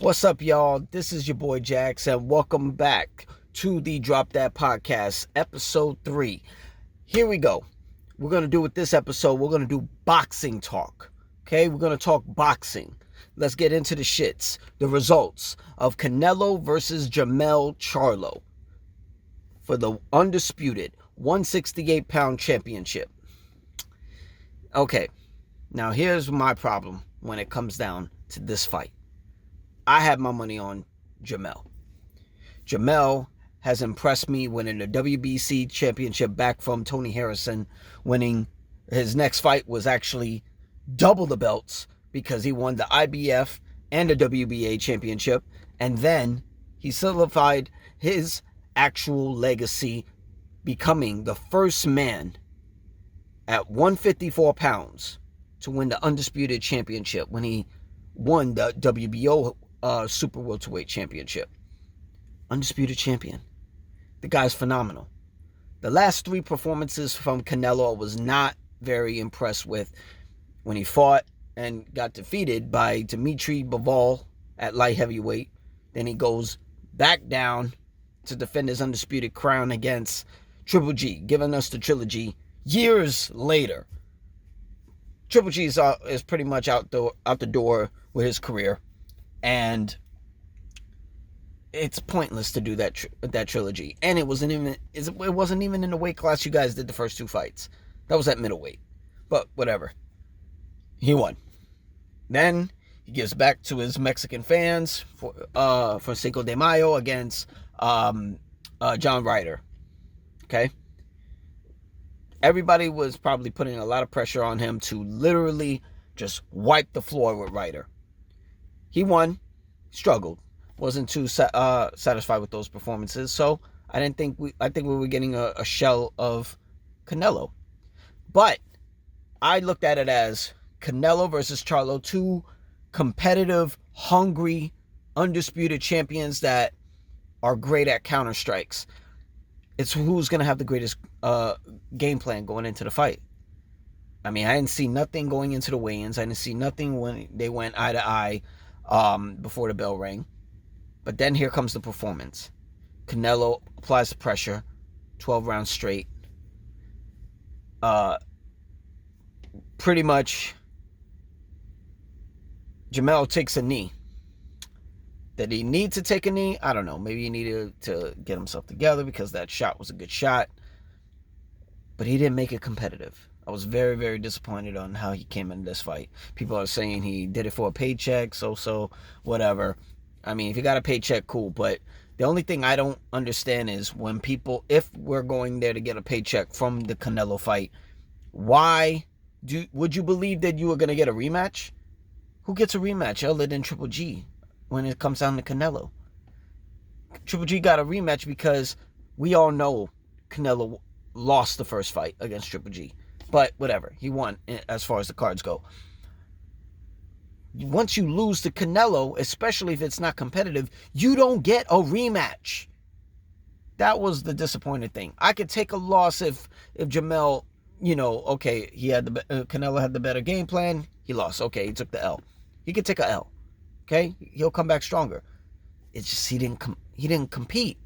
What's up, y'all? This is your boy Jax, and welcome back to the Drop That Podcast, episode 3. Here we go. We're going to do with this episode, we're going to do boxing talk. Okay, we're going to talk boxing. Let's get into the shits. The results of Canelo versus Jermell Charlo for the undisputed 168-pound championship. Okay, now here's my problem when it comes down to this fight. I have my money on Jermell. Jermell has impressed me winning the WBC championship back from Tony Harrison. Winning his next fight was actually double the belts because he won the IBF and the WBA championship. And then he solidified his actual legacy, becoming the first man at 154 pounds to win the undisputed championship when he won the WBO Super Welterweight Championship. Undisputed champion. The guy's phenomenal. The last 3 performances from Canelo I was not very impressed with. When he fought and got defeated by Dimitri Bivol at light heavyweight, then he goes back down to defend his undisputed crown against Triple G, giving us the trilogy years later. Triple G is pretty much out the door with his career. And it's pointless to do that trilogy. And it wasn't even in the weight class you guys did the first 2 fights. That was at middleweight. But whatever. He won. Then he gives back to his Mexican fans for Cinco de Mayo against John Ryder. Okay? Everybody was probably putting a lot of pressure on him to literally just wipe the floor with Ryder. He won, struggled, wasn't too satisfied with those performances. So I think we were getting a shell of Canelo. But I looked at it as Canelo versus Charlo, 2 competitive, hungry, undisputed champions that are great at counter strikes. It's who's going to have the greatest game plan going into the fight. I mean, I didn't see nothing going into the weigh-ins. I didn't see nothing when they went eye to eye before the bell rang. But then here comes the performance. Canelo applies the pressure, 12 rounds straight. Pretty much, Jermell takes a knee. Did he need to take a knee? I don't know. Maybe he needed to get himself together because that shot was a good shot. But he didn't make it competitive. I was very, very disappointed on how he came in this fight. People are saying he did it for a paycheck, so, whatever. I mean, if you got a paycheck, cool. But the only thing I don't understand is when people, if we're going there to get a paycheck from the Canelo fight, would you believe that you were going to get a rematch? Who gets a rematch other than Triple G when it comes down to Canelo? Triple G got a rematch because we all know Canelo lost the first fight against Triple G. But whatever, he won as far as the cards go. Once you lose to Canelo, especially if it's not competitive, you don't get a rematch. That was the disappointing thing. I could take a loss if Jermell, okay, Canelo had the better game plan. He lost. Okay, he took the L. He could take a L. Okay, he'll come back stronger. It's just he didn't compete.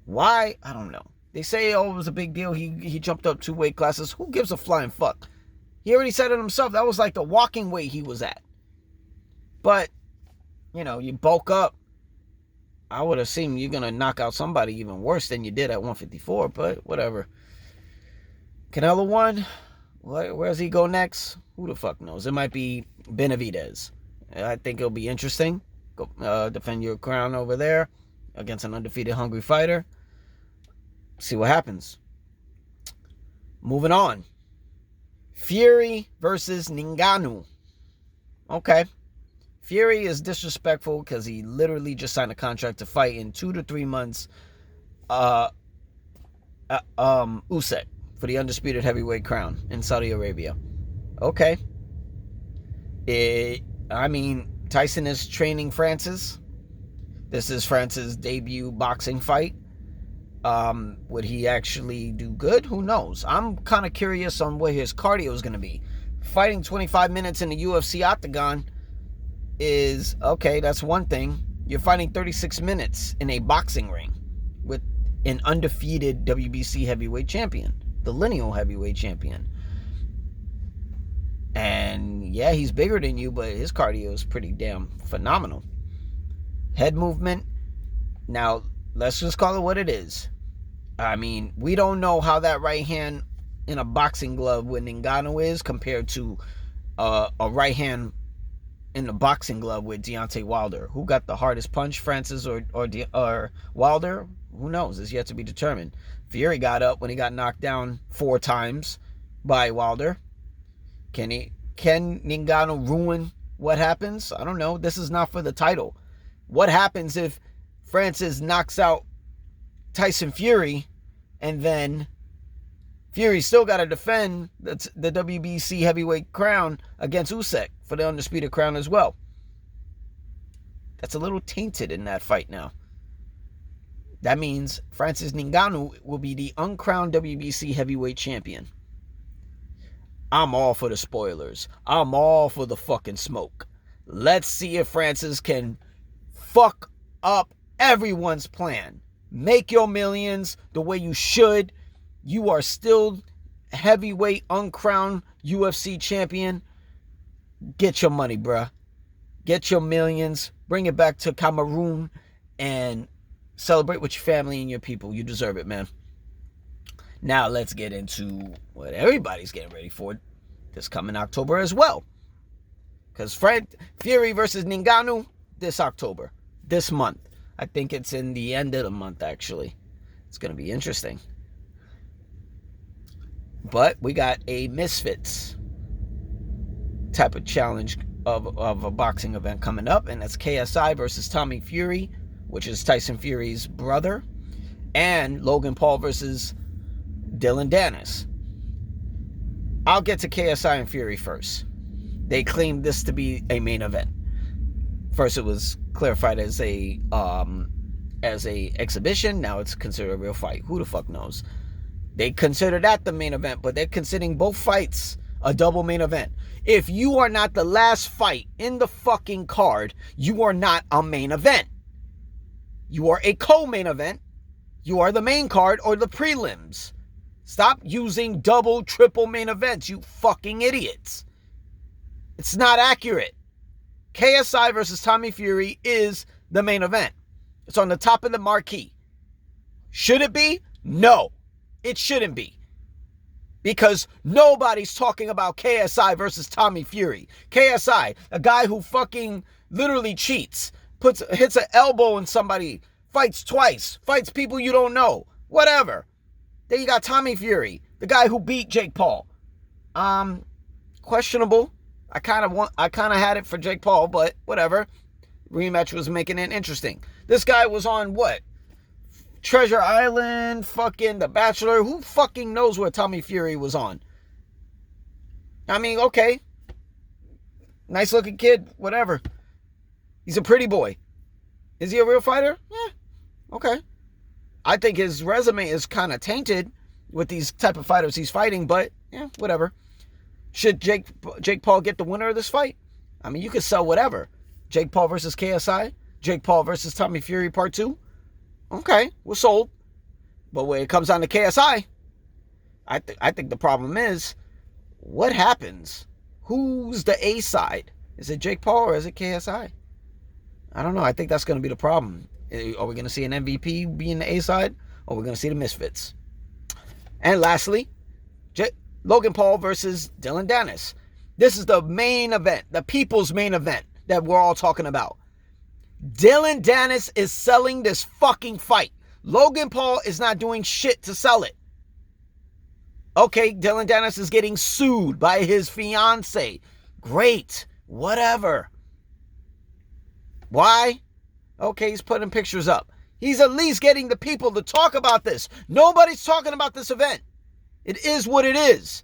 Why? I don't know. They say, it was a big deal. He jumped up 2 weight classes. Who gives a flying fuck? He already said it himself. That was like the walking weight he was at. But, you bulk up. I would assume you're going to knock out somebody even worse than you did at 154. But whatever. Canelo won. Where does he go next? Who the fuck knows? It might be Benavidez. I think it'll be interesting. Go defend your crown over there against an undefeated hungry fighter. See what happens. Moving on. Fury versus Ngannou. Okay. Fury is disrespectful because he literally just signed a contract to fight in 2 to 3 months. Usyk for the undisputed heavyweight crown in Saudi Arabia. Okay. Tyson is training Francis. This is Francis' debut boxing fight. Would he actually do good? Who knows? I'm kind of curious on what his cardio is going to be. Fighting 25 minutes in the UFC octagon, is, okay, that's one thing. You're fighting 36 minutes in a boxing ring with an undefeated WBC heavyweight champion, the lineal heavyweight champion. And yeah, he's bigger than you, but his cardio is pretty damn phenomenal. Head movement, now let's just call it what it is. I mean, we don't know how that right hand in a boxing glove with Ngannou is compared to a right hand in the boxing glove with Deontay Wilder. Who got the hardest punch, Francis or Wilder? Who knows? It's yet to be determined. Fury got up when he got knocked down 4 times by Wilder. Can Ngannou ruin what happens? I don't know. This is not for the title. What happens if Francis knocks out Tyson Fury and then Fury still got to defend the WBC heavyweight crown against Usyk for the undisputed crown as well? That's a little tainted in that fight now. That means Francis Ngannou will be the uncrowned WBC heavyweight champion. I'm all for the spoilers. I'm all for the fucking smoke. Let's see if Francis can fuck up everyone's plan. Make your millions the way you should. You are still heavyweight uncrowned UFC champion. Get your money, bruh. Get your millions. Bring it back to Cameroon and celebrate with your family and your people. You deserve it, man. Now let's get into what everybody's getting ready for this coming October as well. Because Fury versus Ngannou this October, this month. I think it's in the end of the month, actually. It's going to be interesting. But we got a Misfits type of challenge of a boxing event coming up, and that's KSI versus Tommy Fury, which is Tyson Fury's brother, and Logan Paul versus Dylan Dennis. I'll get to KSI and Fury first. They claimed this to be a main event. First, it was clarified as a exhibition. Now it's considered a real fight. Who the fuck knows? They consider that the main event, but they're considering both fights a double main event. If you are not the last fight in the fucking card, you are not a main event. You are a co-main event. You are the main card or the prelims. Stop using double, triple main events, you fucking idiots. It's not accurate. KSI versus Tommy Fury is the main event. It's on the top of the marquee. Should it be? No, it shouldn't be. Because nobody's talking about KSI versus Tommy Fury. KSI, a guy who fucking literally cheats, hits an elbow in somebody, fights twice, fights people you don't know, whatever. Then you got Tommy Fury, the guy who beat Jake Paul. Questionable. I kind of had it for Jake Paul, but whatever. Rematch was making it interesting. This guy was on what? Treasure Island, fucking The Bachelor. Who fucking knows what Tommy Fury was on? I mean, okay. Nice looking kid, whatever. He's a pretty boy. Is he a real fighter? Yeah, okay. I think his resume is kind of tainted with these type of fighters he's fighting, but yeah, whatever. Should Jake Paul get the winner of this fight? I mean, you could sell whatever. Jake Paul versus KSI? Jake Paul versus Tommy Fury Part 2? Okay, we're sold. But when it comes down to KSI, I think the problem is, what happens? Who's the A side? Is it Jake Paul or is it KSI? I don't know. I think that's going to be the problem. Are we going to see an MVP being the A side? Or are we going to see the Misfits? And lastly, Logan Paul versus Dylan Dennis. This is the main event, the people's main event that we're all talking about. Dylan Dennis is selling this fucking fight. Logan Paul is not doing shit to sell it. Okay, Dylan Dennis is getting sued by his fiance. Great. Whatever. Why? Okay, he's putting pictures up. He's at least getting the people to talk about this. Nobody's talking about this event. It is what it is.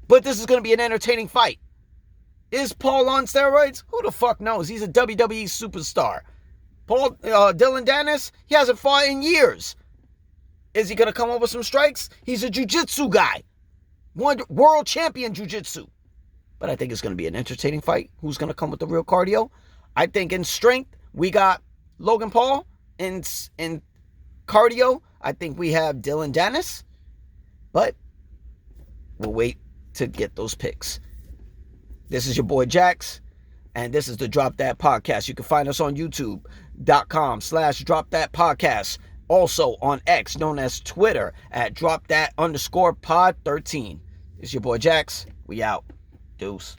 But this is going to be an entertaining fight. Is Paul on steroids? Who the fuck knows? He's a WWE superstar. Dylan Dennis, he hasn't fought in years. Is he going to come up with some strikes? He's a jiu-jitsu guy. World champion jiu-jitsu. but I think it's going to be an entertaining fight. Who's going to come with the real cardio? I think in strength, we got Logan Paul. In cardio, I think we have Dylan Dennis. But we'll wait to get those picks. This is your boy Jax, and this is the Drop That Podcast. You can find us on youtube.com/Drop That Podcast. Also on X, known as Twitter, at Drop That _pod 13. It's your boy Jax. We out. Deuce.